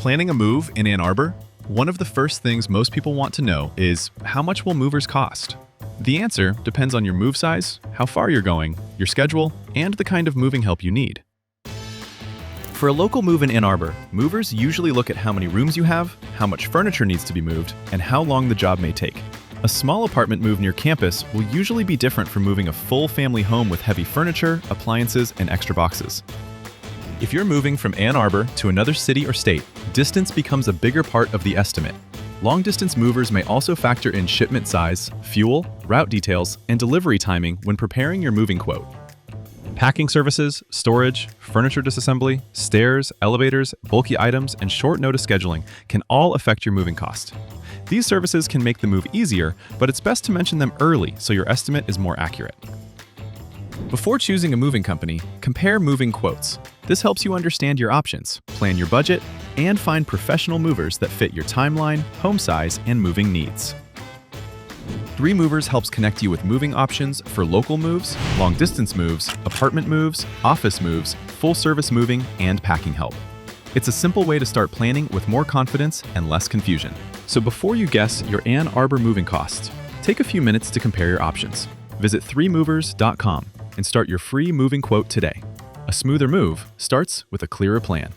Planning a move in Ann Arbor? One of the first things most people want to know is, how much will movers cost? The answer depends on your move size, how far you're going, your schedule, and the kind of moving help you need. For a local move in Ann Arbor, movers usually look at how many rooms you have, how much furniture needs to be moved, and how long the job may take. A small apartment move near campus will usually be different from moving a full family home with heavy furniture, appliances, and extra boxes. If you're moving from Ann Arbor to another city or state, distance becomes a bigger part of the estimate. Long-distance movers may also factor in shipment size, fuel, route details, and delivery timing when preparing your moving quote. Packing services, storage, furniture disassembly, stairs, elevators, bulky items, and short notice scheduling can all affect your moving cost. These services can make the move easier, but it's best to mention them early so your estimate is more accurate. Before choosing a moving company, compare moving quotes. This helps you understand your options, plan your budget, and find professional movers that fit your timeline, home size, and moving needs. 3 Movers helps connect you with moving options for local moves, long-distance moves, apartment moves, office moves, full-service moving, and packing help. It's a simple way to start planning with more confidence and less confusion. So before you guess your Ann Arbor moving costs, take a few minutes to compare your options. Visit 3movers.com and start your free moving quote today. A smoother move starts with a clearer plan.